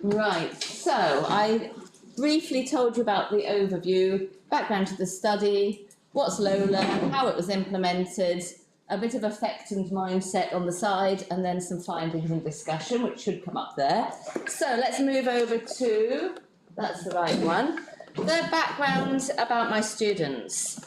Right, so I briefly told you about the overview, background to the study, what's LOLA, how it was implemented, a bit of effect and mindset on the side, and then some findings and discussion, which should come up there. So let's move over to, that's the right one, the background about my students.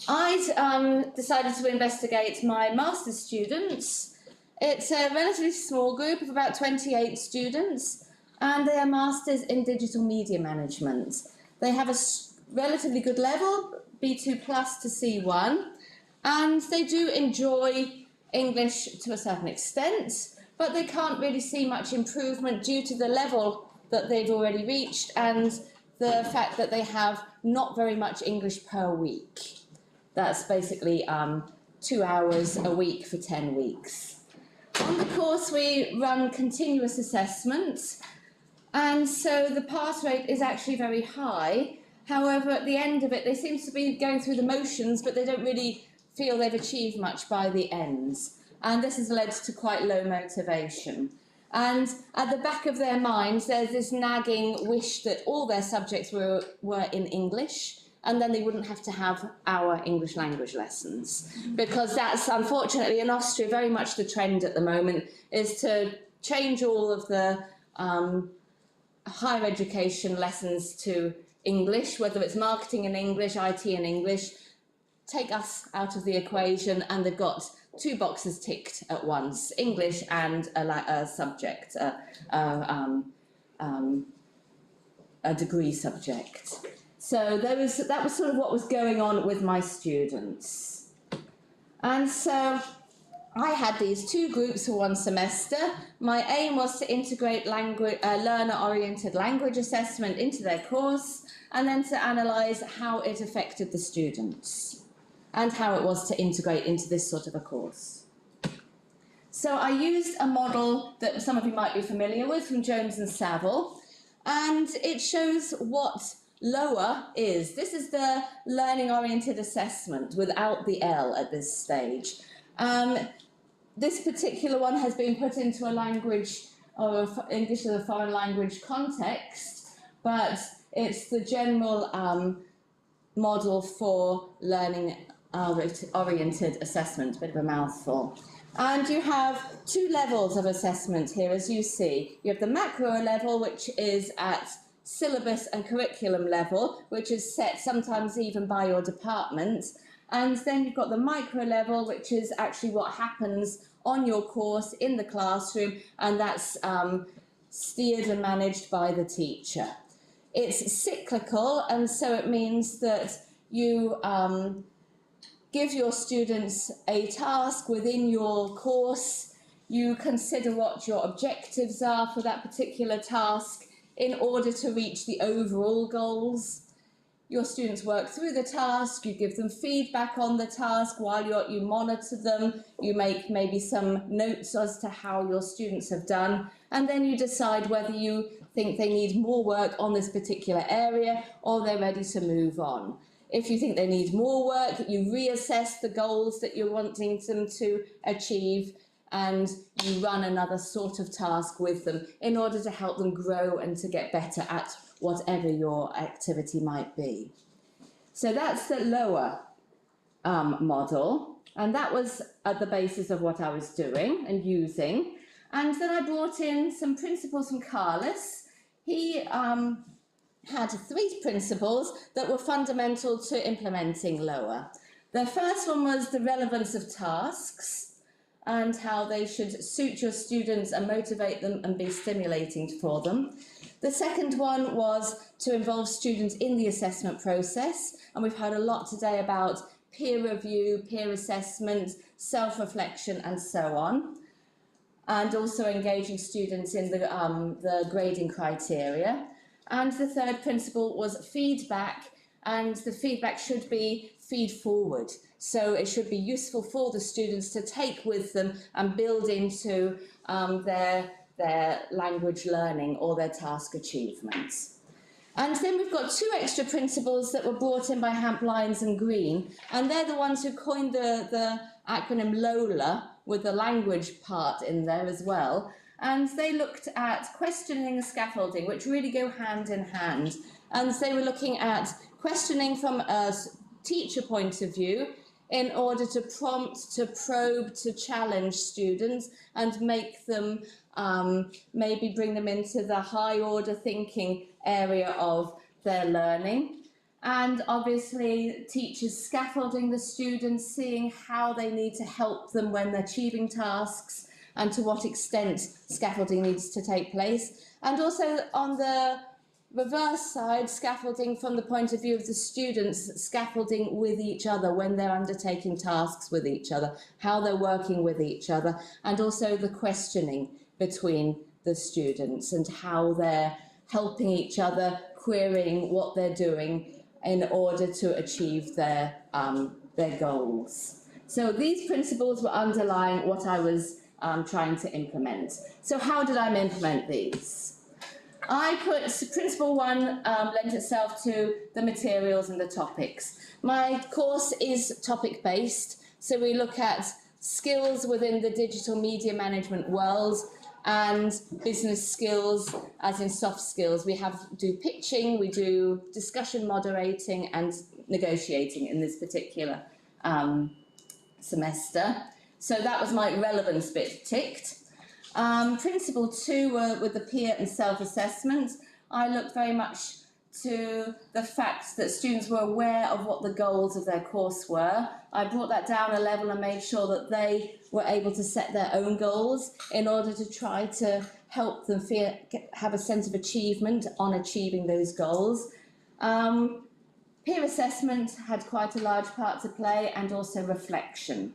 I'd decided to investigate my master's students. It's a relatively small group of about 28 students, and they are masters in digital media management. They have a relatively good level, B2 plus to C1, and they do enjoy English to a certain extent, but they can't really see much improvement due to the level that they've already reached and the fact that they have not very much English per week. That's basically 2 hours a week for 10 weeks. On the course, we run continuous assessment, and so the pass rate is actually very high. However, at the end of it, they seem to be going through the motions, but they don't really feel they've achieved much by the ends. And this has led to quite low motivation. And at the back of their minds, there's this nagging wish that all their subjects were in English, and then they wouldn't have to have our English language lessons. Because that's, unfortunately, in Austria, very much the trend at the moment, is to change all of the higher education lessons to English, whether it's marketing in English, IT in English, take us out of the equation, and they've got 2 boxes ticked at once, English and a subject, a degree subject. So that was sort of what was going on with my students. And so I had these 2 groups for 1 semester. My aim was to integrate learner-oriented language assessment into their course, and then to analyse how it affected the students and how it was to integrate into this sort of a course. So I used a model that some of you might be familiar with from Jones and Saville, and it shows what LOA is. This is the learning-oriented assessment without the L at this stage. This particular one has been put into a language or English as a foreign language context, but it's the general model for learning-oriented assessment, bit of a mouthful. And you have 2 levels of assessment here, as you see. You have the macro level, which is at syllabus and curriculum level, which is set sometimes even by your department. And then you've got the micro level, which is actually what happens on your course in the classroom, and that's steered and managed by the teacher. It's cyclical, and so it means that you give your students a task within your course. You consider what your objectives are for that particular task in order to reach the overall goals. Your students work through the task, you give them feedback on the task while you monitor them, you make maybe some notes as to how your students have done, and then you decide whether you think they need more work on this particular area or they're ready to move on. If you think they need more work, you reassess the goals that you're wanting them to achieve, and you run another sort of task with them in order to help them grow and to get better at whatever your activity might be. So that's the LOA model, and that was at the basis of what I was doing and using. And then I brought in some principles from CercleS. He had 3 principles that were fundamental to implementing LOA. The first one was the relevance of tasks and how they should suit your students and motivate them and be stimulating for them. The second one was to involve students in the assessment process, and we've heard a lot today about peer review, peer assessment, self-reflection and so on, and also engaging students in the grading criteria. And the third principle was feedback, and the feedback should be feed forward. So it should be useful for the students to take with them and build into their language learning or their task achievements. And then we've got 2 extra principles that were brought in by Hamp, Lyons and Green, and they're the ones who coined the acronym LOLA with the language part in there as well. and they looked at questioning and scaffolding, which really go hand in hand. And they were looking at questioning from a teacher point of view in order to prompt, to probe, to challenge students and make them maybe bring them into the high order thinking area of their learning. And obviously teachers scaffolding the students, seeing how they need to help them when they're achieving tasks and to what extent scaffolding needs to take place. And also on the reverse side, scaffolding from the point of view of the students, scaffolding with each other when they're undertaking tasks with each other, how they're working with each other, and also the questioning between the students and how they're helping each other, querying what they're doing in order to achieve their goals. So these principles were underlying what I was trying to implement. So how did I implement these? I put principle 1 lent itself to the materials and the topics. My course is topic based, so we look at skills within the digital media management world and business skills, as in soft skills. We do pitching, we do discussion moderating and negotiating in this particular semester. So that was my relevance bit ticked. Principle 2 were with the peer and self-assessment. I looked very much to the fact that students were aware of what the goals of their course were. I brought that down a level and made sure that they were able to set their own goals in order to try to help them have a sense of achievement on achieving those goals. Peer assessment had quite a large part to play, and also reflection.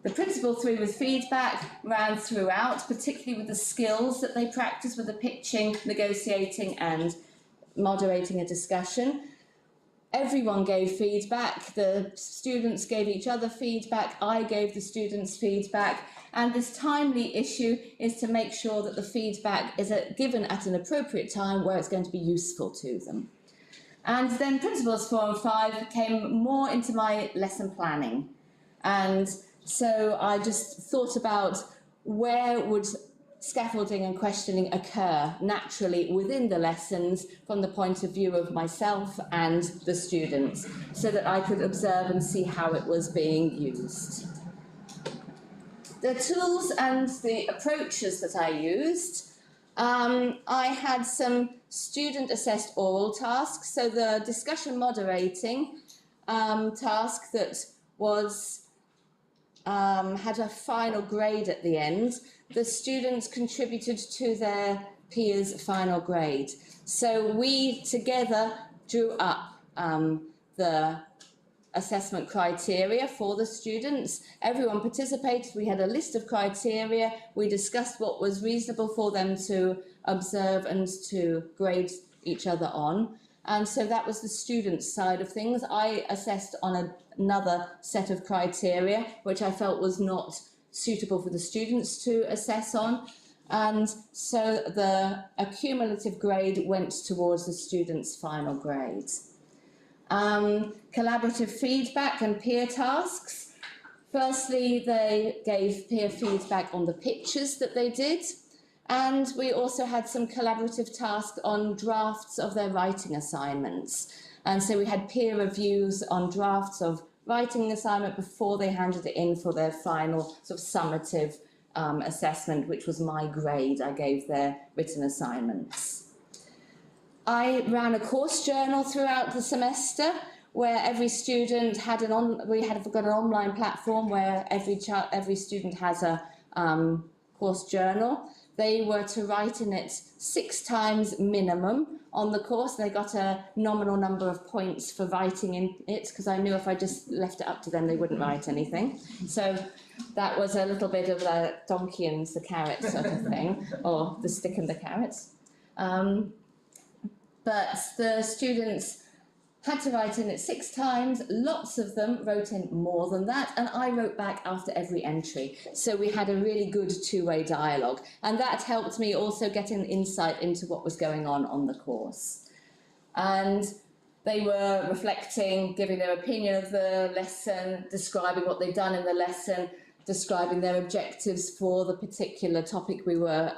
The principle 3 with feedback ran throughout, particularly with the skills that they practiced with the pitching, negotiating and moderating a discussion. Everyone gave feedback. The students gave each other feedback. I gave the students feedback. And this timely issue is to make sure that the feedback is given at an appropriate time where it's going to be useful to them. And then principles 4 and 5 came more into my lesson planning. And so I just thought about where would scaffolding and questioning occur naturally within the lessons from the point of view of myself and the students, so that I could observe and see how it was being used. The tools and the approaches that I used, I had some student-assessed oral tasks. So the discussion moderating task that was had a final grade at the end. The students contributed to their peers' final grade. So we together drew up the assessment criteria for the students. Everyone participated. We had a list of criteria. We discussed what was reasonable for them to observe and to grade each other on. And so that was the students' side of things. I assessed on another set of criteria, which I felt was not suitable for the students to assess on. And so the accumulative grade went towards the students' final grade. Collaborative feedback and peer tasks. Firstly, they gave peer feedback on the pictures that they did. And we also had some collaborative tasks on drafts of their writing assignments. And so we had peer reviews on drafts of writing assignment before they handed it in for their final sort of summative assessment, which was my grade I gave their written assignments. I ran a course journal throughout the semester where every student had we've got an online platform where every student has a course journal. They were to write in it 6 times minimum on the course. They got a nominal number of points for writing in it, because I knew if I just left it up to them, they wouldn't write anything. So that was a little bit of the donkey and the carrot sort of thing, or the stick and the carrot. But the students had to write in it 6 times. Lots of them wrote in more than that, and I wrote back after every entry. So we had a really good two-way dialogue, and that helped me also get an insight into what was going on the course. And they were reflecting, giving their opinion of the lesson, describing what they'd done in the lesson, describing their objectives for the particular topic we were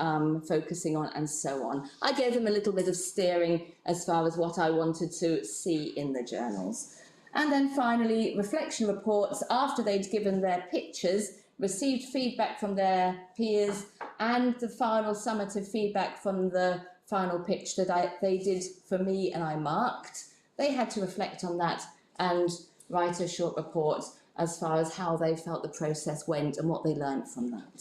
focusing on, and so on. I gave them a little bit of steering as far as what I wanted to see in the journals. And then finally, reflection reports after they'd given their pictures, received feedback from their peers, and the final summative feedback from the final pitch that they did for me and I marked. They had to reflect on that and write a short report as far as how they felt the process went and what they learned from that.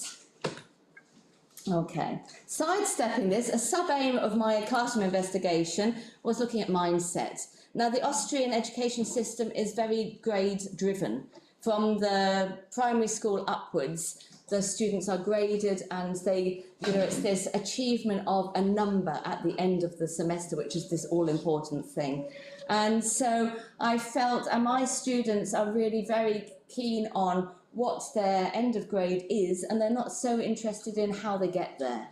Okay, sidestepping this, a sub-aim of my classroom investigation was looking at mindset. Now, the Austrian education system is very grade-driven. From the primary school upwards, the students are graded and they, it's this achievement of a number at the end of the semester, which is this all-important thing. And so I felt, and my students are really very keen on what their end of grade is, and they're not so interested in how they get there.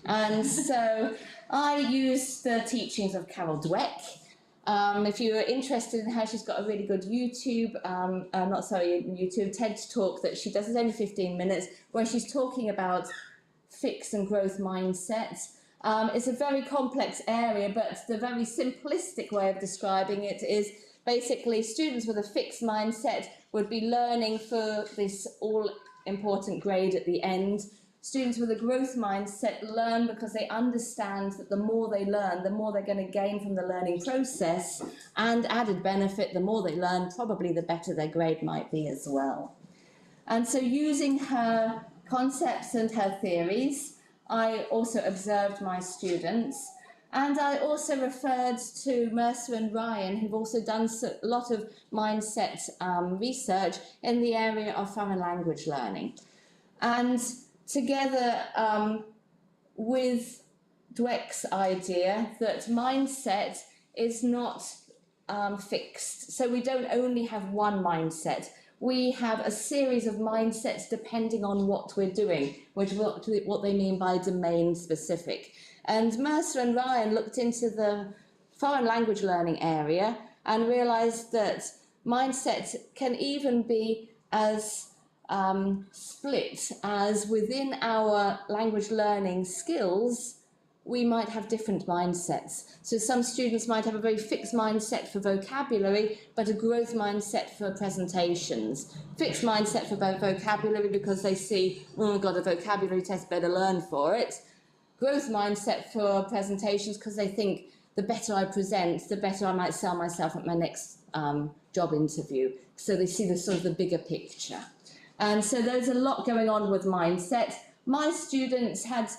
And so I used the teachings of Carol Dweck. If you're interested in her, she's got a really good YouTube TED talk that she does. It's only 15 minutes, where she's talking about fixed and growth mindsets. It's a very complex area, but the very simplistic way of describing it is basically students with a fixed mindset would be learning for this all-important grade at the end. Students with a growth mindset learn because they understand that the more they learn, the more they're going to gain from the learning process, and added benefit, the more they learn, probably the better their grade might be as well. And so using her concepts and her theories, I also observed my students, and I also referred to Mercer and Ryan, who've also done a lot of mindset research in the area of foreign language learning. And together with Dweck's idea that mindset is not fixed. So we don't only have one mindset. We have a series of mindsets depending on what we're doing, which is what they mean by domain specific. And Mercer and Ryan looked into the foreign language learning area and realised that mindset can even be as split as within our language learning skills, we might have different mindsets. So some students might have a very fixed mindset for vocabulary, but a growth mindset for presentations. Fixed mindset for vocabulary because they see, oh, I've got a vocabulary test, better learn for it. Growth mindset for presentations because they think the better I present, the better I might sell myself at my next job interview. So they see the sort of the bigger picture. And so there's a lot going on with mindset. My students had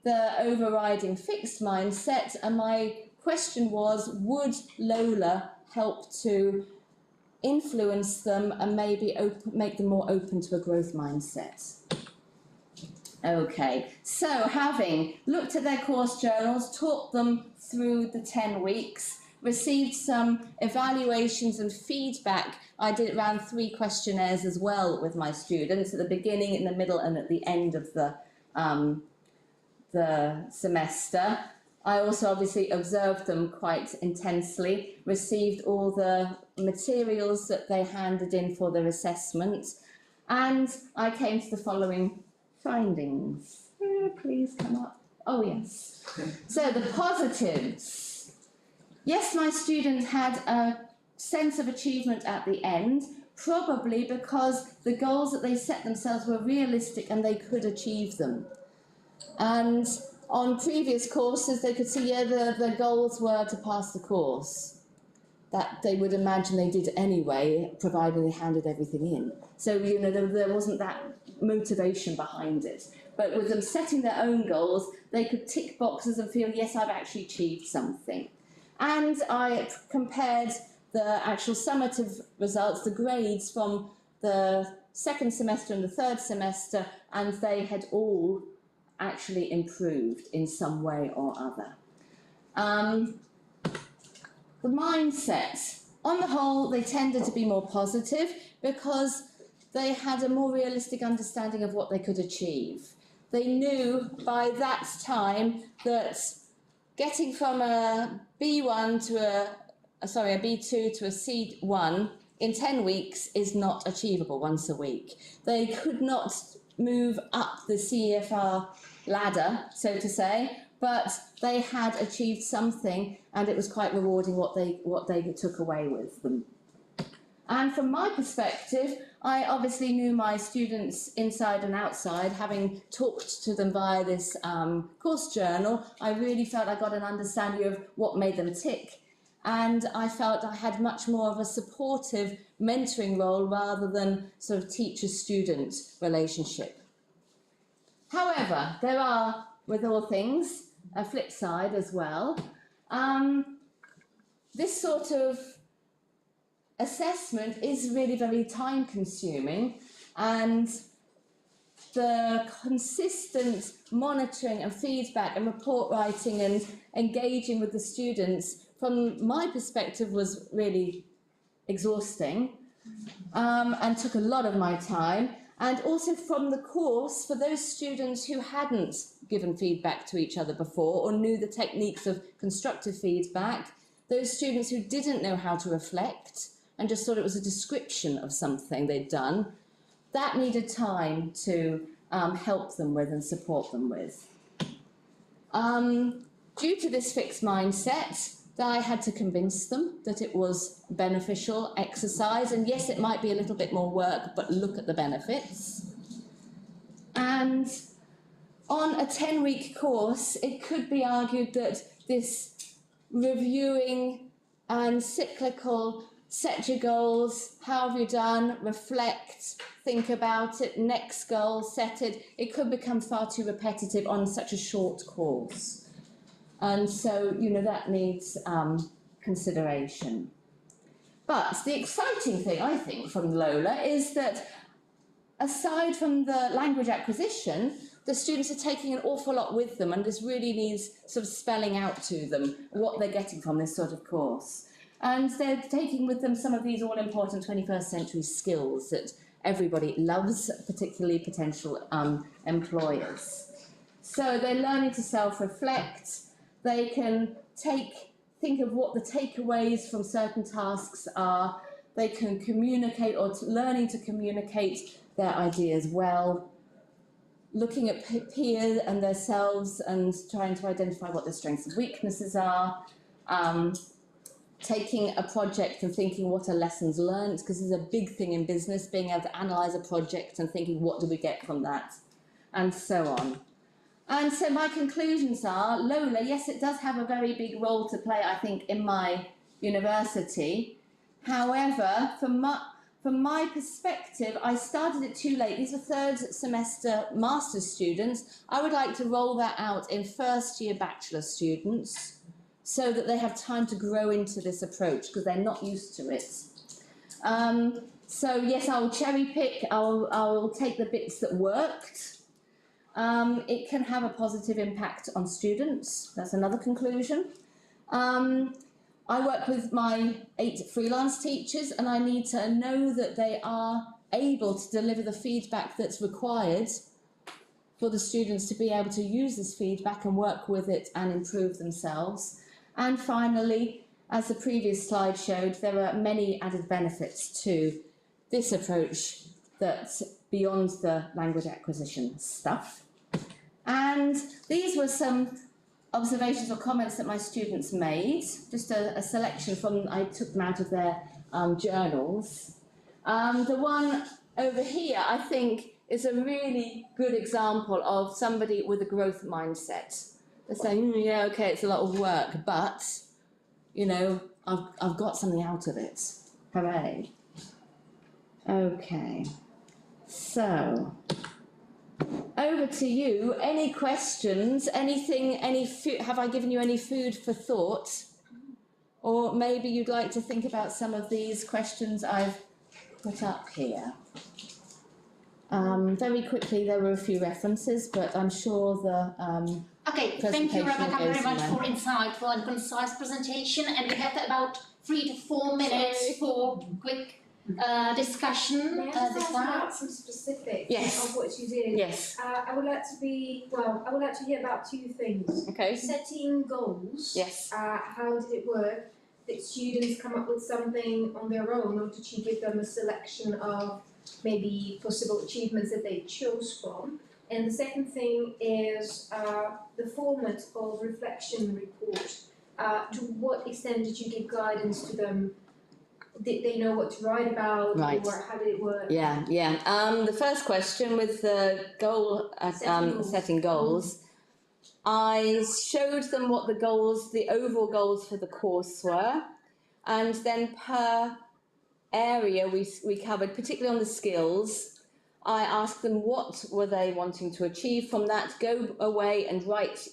the overriding fixed mindset, and my question was, would LOLA help to influence them and maybe make them more open to a growth mindset? Okay, so having looked at their course journals, taught them through the 10 weeks, received some evaluations and feedback. I ran 3 questionnaires as well with my students at the beginning, in the middle, and at the end of the semester. I also obviously observed them quite intensely, received all the materials that they handed in for their assessment, and I came to the following findings. Please come up. Oh, yes. So the positives. Yes, my students had a sense of achievement at the end, probably because the goals that they set themselves were realistic and they could achieve them. And on previous courses, they could see, yeah, the goals were to pass the course. That they would imagine they did anyway, provided they handed everything in. So, there wasn't that motivation behind it. But with them setting their own goals, they could tick boxes and feel, yes, I've actually achieved something. And I compared the actual summative results, the grades from the second semester and the third semester, and they had all actually improved in some way or other. The mindset. On the whole, they tended to be more positive because they had a more realistic understanding of what they could achieve. They knew by that time that getting from a B1 to a B2 to a C1 in 10 weeks is not achievable once a week. They could not move up the CEFR ladder, so to say, but they had achieved something, and it was quite rewarding what they took away with them. And from my perspective, I obviously knew my students inside and outside. Having talked to them via this course journal, I really felt I got an understanding of what made them tick. And I felt I had much more of a supportive mentoring role rather than sort of teacher-student relationship. However, there are, with all things, a flip side as well. This sort of assessment is really very time consuming, and the consistent monitoring and feedback and report writing and engaging with the students, from my perspective, was really exhausting and took a lot of my time. And also from the course, for those students who hadn't given feedback to each other before or knew the techniques of constructive feedback, those students who didn't know how to reflect and just thought it was a description of something they'd done, that needed time to help them with and support them with. Due to this fixed mindset, I had to convince them that it was beneficial exercise, and yes, it might be a little bit more work, but look at the benefits. And on a 10-week course, it could be argued that this reviewing and cyclical, set your goals, how have you done, reflect, think about it, next goal, set it, it could become far too repetitive on such a short course. And so, you know, that needs consideration. But the exciting thing, I think, from LOLA is that aside from the language acquisition, the students are taking an awful lot with them, and this really needs sort of spelling out to them what they're getting from this sort of course. And they're taking with them some of these all-important 21st century skills that everybody loves, particularly potential employers. So they're learning to self-reflect. They can think of what the takeaways from certain tasks are. They can communicate, or learning to communicate their ideas well, looking at peers and themselves and trying to identify what their strengths and weaknesses are, taking a project and thinking what are lessons learned, because this is a big thing in business, being able to analyse a project and thinking what do we get from that, and so on. And so my conclusions are, LOLA, yes, it does have a very big role to play, I think, in my university. However, from my perspective, I started it too late. These are third semester master's students. I would like to roll that out in first year bachelor students so that they have time to grow into this approach, because they're not used to it. So yes, I'll cherry pick, I'll take the bits that worked. It can have a positive impact on students. That's another conclusion. I work with my 8 freelance teachers, and I need to know that they are able to deliver the feedback that's required for the students to be able to use this feedback and work with it and improve themselves. And finally, as the previous slide showed, there are many added benefits to this approach that's beyond the language acquisition stuff. And these were some observations or comments that my students made, just a selection from, I took them out of their journals. The one over here, I think, is a really good example of somebody with a growth mindset. They're saying, yeah, okay, it's a lot of work, but, you know, I've got something out of it. Hooray. Okay, so over to you. Any questions? Anything? Have I given you any food for thought? Or maybe you'd like to think about some of these questions I've put up here. Very quickly, there were a few references, but I'm sure the okay, thank you, Rebecca, very much for insightful and concise presentation. And we have about 3 to 4 minutes for quick discussion. May I just ask about some specifics of what you did? Yes. I would like to hear about 2 things. Okay. Setting goals. Yes. How did it work? did students come up with something on their own, or did you give them a selection of maybe possible achievements that they chose from? And the second thing is the format of reflection report. To what extent did you give guidance to them? Did they know what to write about, Right. or how did it work? Yeah. The first question with the goal, setting goals, I showed them what the overall goals for the course were, and then per area we covered, particularly on the skills, I asked them what were they wanting to achieve from that, go away and write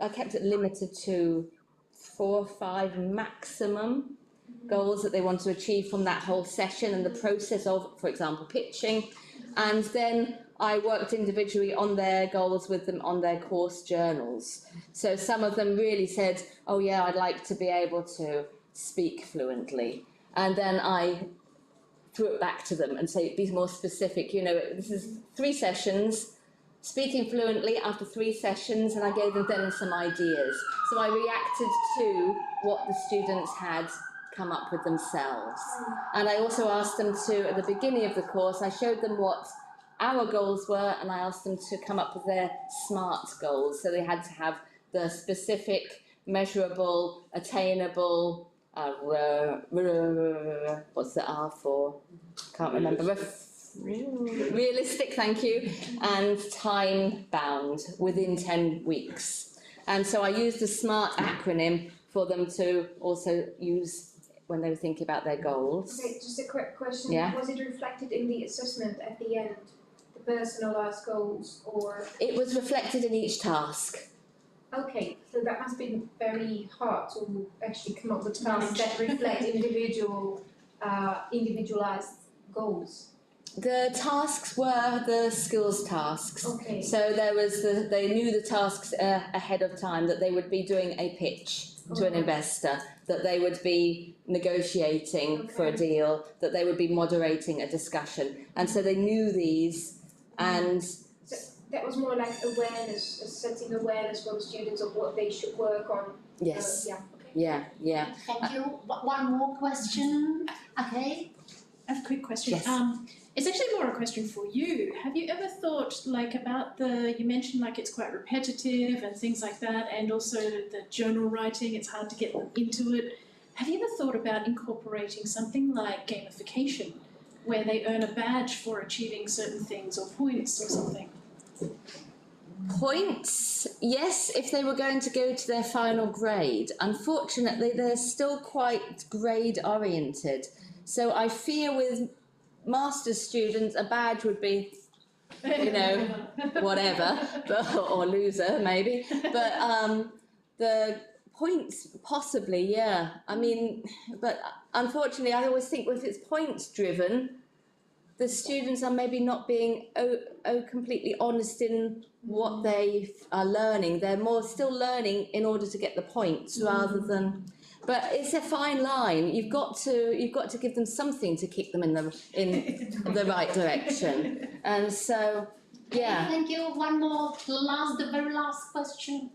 I kept it limited to 4 or 5 maximum goals that they want to achieve from that whole session and the process of, for example, pitching. And then I worked individually on their goals with them on their course journals. So some of them really said, oh yeah, I'd like to be able to speak fluently. And then I threw it back to them and say, be more specific. This is 3 sessions, speaking fluently after 3 sessions, and I gave them then some ideas. So I reacted to what the students had come up with themselves. And I also asked them to, at the beginning of the course, I showed them what our goals were, and I asked them to come up with their SMART goals. So they had to have the specific, measurable, attainable, what's the R for? Can't remember. Realistic, thank you, and time bound within 10 weeks. And so I used the SMART acronym for them to also use when they were thinking about their goals. Okay, just a quick question. Yeah. Was it reflected in the assessment at the end, the personalised goals, or? It was reflected in each task. Okay, so that must be very hard to actually come up with tasks that reflect individualised goals. The tasks were the skills tasks. Okay. So they knew the tasks ahead of time, that they would be doing a pitch to an investor, that they would be negotiating for a deal, that they would be moderating a discussion. And so they knew these, and So that was more like awareness, setting awareness for the students of what they should work on. yes, Yeah. yeah. Thank you. One more question. Okay. I have a quick question. Yes. It's actually more a question for you. Have you ever thought about you mentioned it's quite repetitive and things like that, and also the journal writing, it's hard to get them into it. Have you ever thought about incorporating something like gamification, where they earn a badge for achieving certain things, or points or something? Points, yes, if they were going to go to their final grade. Unfortunately, they're still quite grade oriented. So I fear with master's students, a badge would be, whatever, or loser maybe. But the points, possibly, yeah. I mean, but unfortunately, I always think if it's points driven, the students are maybe not being completely honest in what they are learning. They're more still learning in order to get the points rather than. But it's a fine line. You've got to give them something to keep them in the right direction. And so, yeah. Thank you. One more, the very last question.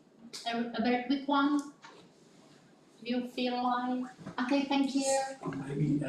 A very quick one. Do you feel like? Okay, thank you. Maybe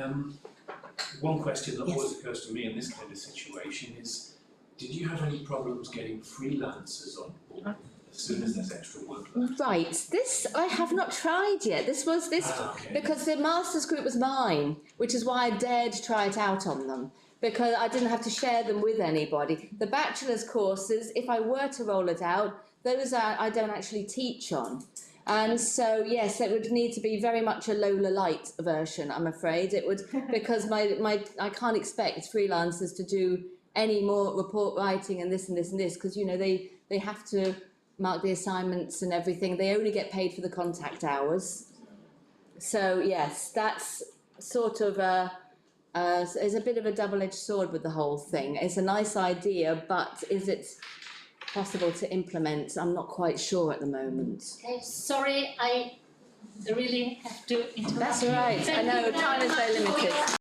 one question that Yes. always occurs to me in this kind of situation is, did you have any problems getting freelancers on board as soon as there's extra work left? Right, this I have not tried yet. This Okay. because the masters group was mine, which is why I dared try it out on them, because I didn't have to share them with anybody. The bachelor's courses, if I were to roll it out, those I don't actually teach on. And so, yes, it would need to be very much a LOLA light version, I'm afraid. It would, because I can't expect freelancers to do any more report writing and this and this and this, because, they have to mark the assignments and everything. They only get paid for the contact hours. So, yes, that's sort of is a bit of a double-edged sword with the whole thing. It's a nice idea, but is it possible to implement? I'm not quite sure at the moment. Okay, sorry, I really have to interrupt. That's all right. I know, time is very limited.